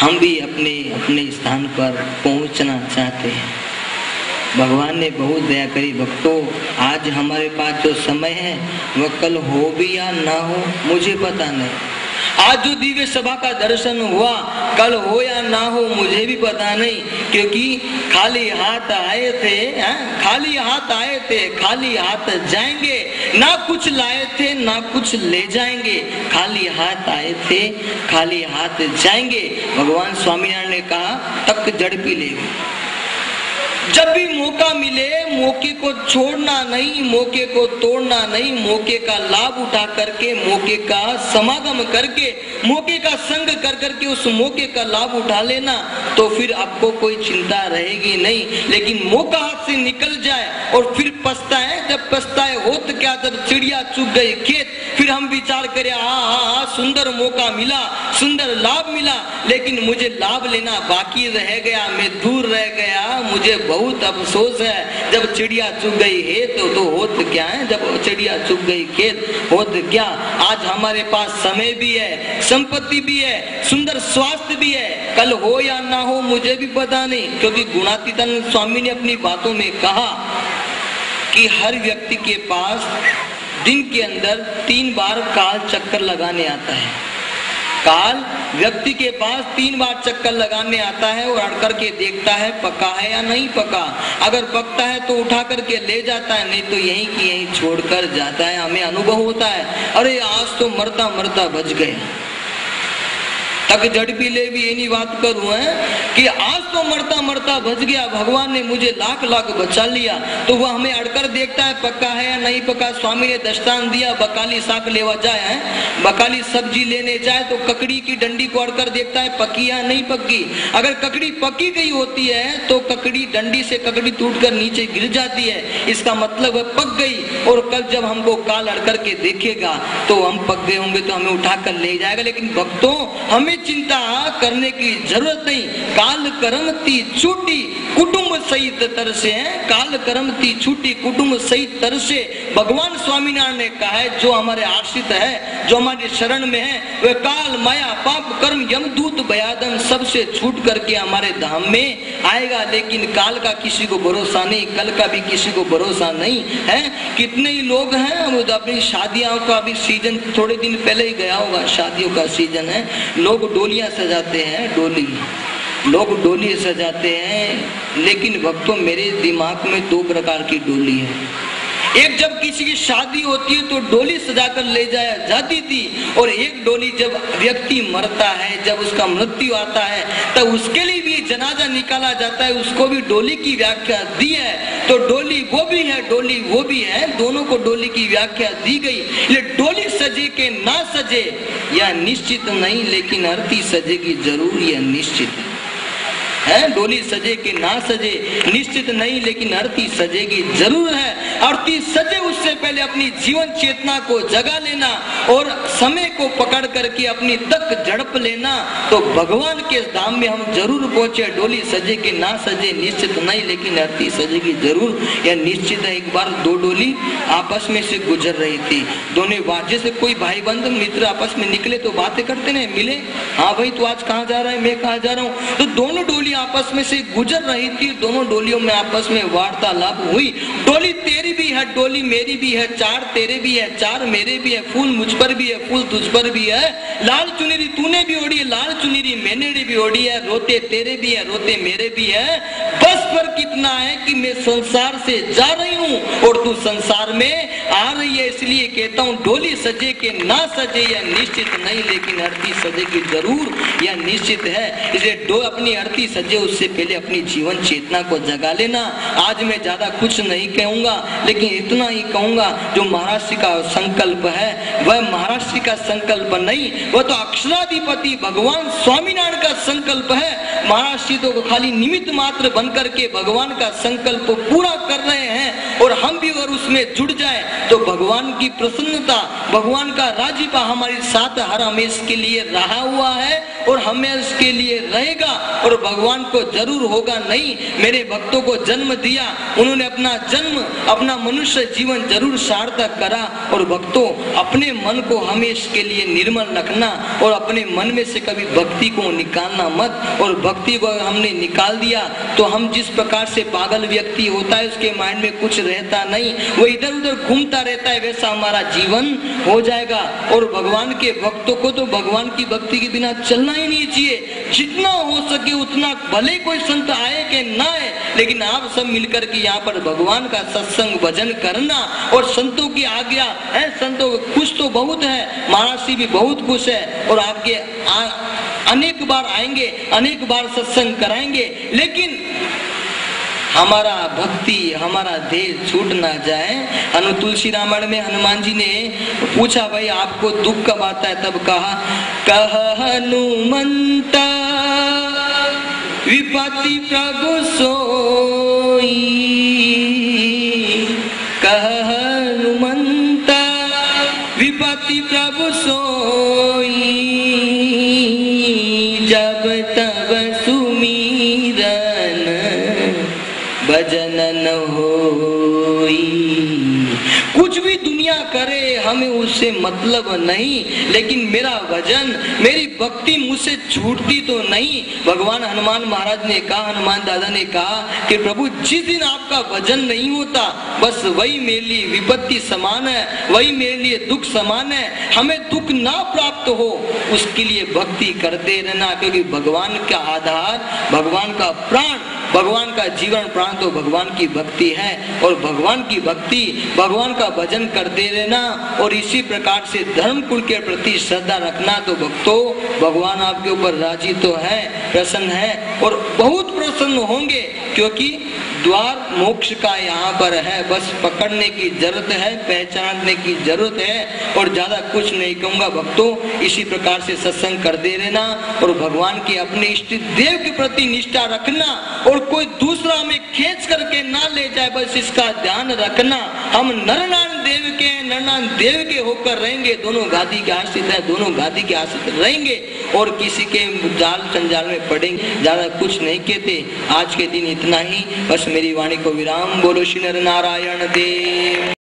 हम भी अपने अपने स्थान पर पहुंचना चाहते हैं। भगवान ने बहुत दया करी। भक्तों, आज हमारे पास जो समय है वह कल हो भी या ना हो मुझे पता नहीं। आज जो दिव्य सभा का दर्शन हुआ कल हो या ना हो मुझे भी पता नहीं, क्योंकि खाली हाथ आए थे, खाली हाथ आए थे, खाली हाथ जाएंगे। ना कुछ लाए थे ना कुछ ले जाएंगे, खाली हाथ आए थे खाली हाथ जाएंगे। भगवान स्वामीनारायण ने कहा तक जड़ पी ले। जब भी मौका मिले मौके को छोड़ना नहीं, मौके को तोड़ना नहीं, मौके का लाभ उठा करके, मौके का समागम करके, मौके का संग कर करके उस मौके का लाभ उठा लेना, तो फिर आपको कोई चिंता रहेगी नहीं। लेकिन मौका हाथ से निकल जाए और फिर पछताए, जब पछताए हो तो क्या, जब चिड़िया चुग गई खेत, फिर हम विचार करें हाँ सुंदर मौका मिला, सुंदर लाभ मिला, लेकिन मुझे लाभ लेना बाकी रह गया, मैं दूर रह गया, मुझे बहुत अफसोस है। जब चिड़िया चुग गई है तो होत क्या है, जब चिड़िया चुग गई खेत होत क्या। आज हमारे पास समय भी है, संपत्ति भी है, सुंदर स्वास्थ्य भी है, कल हो या ना हो मुझे भी पता नहीं। क्योंकि गुणातीतानंद स्वामी ने अपनी बातों में कहा कि हर व्यक्ति के पास दिन के अंदर 3 बार काल चक्कर लगाने आता है। काल व्यक्ति के पास 3 बार चक्कर लगाने आता है और अड़ करके देखता है पका है या नहीं पका। अगर पकता है तो उठा करके ले जाता है, नहीं तो यहीं की यहीं छोड़कर जाता है। हमें अनुभव होता है अरे आज तो मरता मरता बच गए। तक जड़ पी ले भी ये नहीं बात करूं है कि आज तो मरता मरता बच गया, भगवान ने मुझे लाख लाख बचा लिया। तो वह हमें अड़कर देखता है पक्का है या नहीं पका। स्वामी ने दृष्टांत दिया, बकाली साग लेवा जाए है, बकाली सब्जी लेने जाए तो ककड़ी की डंडी को अड़कर देखता है पकी या नहीं पकी। अगर ककड़ी पकी गई होती है तो ककड़ी डंडी से ककड़ी टूटकर नीचे गिर जाती है, इसका मतलब है पक गई। और कल जब हमको काल अड़कर के देखेगा तो हम पक गए होंगे तो हमें उठाकर ले जाएगा। लेकिन भक्तों, हमें चिंता करने की जरूरत नहीं। काल करमती छूटी कुटुंब सहित तरसे हैं, काल करमती छूटी कुटुंब सहित तरसे। भगवान स्वामीनारायण ने कहा है जो हमारे आश्रित है, जो हमारे शरण में है, वह काल माया पाप कर्म यमदूत भयादन सबसे छूट करके हमारे धाम में आएगा। लेकिन काल का किसी को भरोसा नहीं, कल का भी किसी को भरोसा नहीं है। कितने ही लोग हैं अपनी शादियों का भी सीजन थोड़े दिन पहले ही गया होगा, शादियों का सीजन है, लोग डोलियां सजाते हैं, डोली लोग डोली सजाते हैं। लेकिन भक्तों, मेरे दिमाग में 2 प्रकार की डोली है। एक जब किसी की शादी होती है तो डोली सजाकर ले जाया जाती थी, और एक डोली जब व्यक्ति मरता है, जब उसका मृत्यु आता है तब उसके लिए भी जनाजा निकाला जाता है, उसको भी डोली की व्याख्या दी है। तो डोली वो भी है, डोली वो भी है, दोनों को डोली की व्याख्या दी गई। ये डोली सजे के ना सजे यह निश्चित नहीं, लेकिन अर्थी सजेगी जरूर यह निश्चित है। डोली सजे के ना सजे निश्चित नहीं, लेकिन अर्थी सजेगी जरूर है। अर्थी सजे उससे पहले अपनी जीवन चेतना को जगा लेना और समय को पकड़ करके अपनी तक झड़प लेना, तो भगवान के धाम में हम जरूर पहुंचे। डोली सजे के ना सजे निश्चित नहीं, लेकिन अर्थी सजेगी जरूर यह निश्चित है। एक बार 2 डोली आपस में से गुजर रही थी, दोनों वाजे से कोई भाई बंधु मित्र आपस में निकले तो बातें करते ना, मिले, हाँ भाई तू आज कहाँ जा रहा है, मैं कहाँ जा रहा हूँ। तो दोनों डोली आपस में से गुजर रही थी, दोनों डोलियों में आपस में वार्तालाप हुई। डोली तेरी भी है, डोली मेरी भी है, 4 तेरे भी है, 4 मेरे भी है, फूल मुझ पर भी है, फूल तुझ पर भी है, लाल चुनरी तूने भी ओढ़ी है, लाल चुनरी मैंने भी ओढ़ी है, रोते तेरे भी है, रोते मेरे भी है। बस पर कितना है कि मैं संसार से जा रही हूँ और तू संसार में आ रही है। इसलिए कहता हूँ डोली सजे के ना सजे यह निश्चित नहीं, लेकिन अर्थी सजेगी जरूर यह निश्चित है। इसलिए अपनी अर्थी सजे उससे पहले अपनी जीवन चेतना को जगा लेना। आज मैं ज्यादा कुछ नहीं कहूंगा, लेकिन इतना ही कहूंगा जो महाराष्ट्र का संकल्प है वह महाराष्ट्र का संकल्प नहीं, वह तो अक्षराधिपति भगवान स्वामीनारायण का संकल्प है। महाराष्ट्र तो खाली निमित्त मात्र बनकर के भगवान का संकल्प पूरा कर रहे हैं और हम भी अगर उसमें जुड़ जाए तो भगवान की प्रसन्नता, भगवान का राजीपा हमारे साथ हर हमेशा के लिए रहा हुआ है और हमेशा के लिए रहेगा। और भगवान को जरूर होगा नहीं, मेरे भक्तों को जन्म दिया, उन्होंने अपना जन्म, अपना मनुष्य जीवन जरूर सार्थक करा। और भक्तों, अपने मन को हमेशा के लिए निर्मल रखना और अपने मन में से कभी भक्ति को निकालना मत। और भक्ति को हमने निकाल दिया तो हम जिस प्रकार से पागल व्यक्ति होता है, उसके माइंड में कुछ रहता नहीं, वो इधर उधर घूमता रहता है, वैसा हमारा जीवन हो जाएगा। और भगवान के भक्तों को तो भगवान की भक्ति के बिना चलना ही नहीं चाहिए। जितना हो सके उतना, भले कोई संत आए कि ना आए, लेकिन आप सब मिलकर के यहाँ पर भगवान का सत्संग भजन करना और संतों की आज्ञा है। संतों खुश तो बहुत है, महाराज जी भी बहुत खुश है और आपके अनेक बार आएंगे, अनेक बार सत्संग कराएंगे, लेकिन हमारा भक्ति, हमारा देह छूट ना जाए। तुलसी रामायण में हनुमान जी ने पूछा, भाई आपको दुख कब आता है? तब कहा, कह हनुमंता विपत्ति प्रभु सोई, कह हनुमंता विपत्ति प्रभु सोई, जब तब सुमीरन भजन न होई। कुछ भी दुनिया करे हमें उससे मतलब नहीं, लेकिन मेरा भजन, मेरी भक्ति मुझसे छूटती तो नहीं। भगवान हनुमान महाराज ने कहा, हनुमान दादा ने कहा कि प्रभु जिस दिन आपका भजन नहीं होता, बस वही मेरे लिए विपत्ति समान है, वही मेरे लिए दुख समान है। हमें दुख ना प्राप्त हो उसके लिए भक्ति करते रहना, क्योंकि भगवान का आधार, भगवान का प्राण, भगवान का जीवन प्राण तो भगवान की भक्ति है। और भगवान की भक्ति, भगवान का भजन करते रहना और इसी प्रकार से धर्म कुल के प्रति श्रद्धा रखना, तो भक्तों भगवान आपके ऊपर राजी तो है, प्रसन्न है और बहुत प्रसन्न होंगे, क्योंकि द्वार मोक्ष का यहाँ पर है। बस पकड़ने की जरूरत है, पहचानने की जरूरत है और ज्यादा कुछ नहीं कहूँगा। भक्तों, इसी प्रकार से सत्संग करते रहना और भगवान के अपने इष्ट देव के प्रति निष्ठा रखना और कोई दूसरा हमें खींच करके ना ले जाए, बस इसका ध्यान रखना। हम नरनारायण देव के, नरनारायण देव के होकर रहेंगे, दोनों गादी के आश्रित है, दोनों गादी के आश्रित रहेंगे और किसी के जाल संजाल में पड़ेंगे। ज्यादा कुछ नहीं कहते, आज के दिन इतना ही। बस मेरी वाणी को विराम। बोलो श्री नर नारायण देव।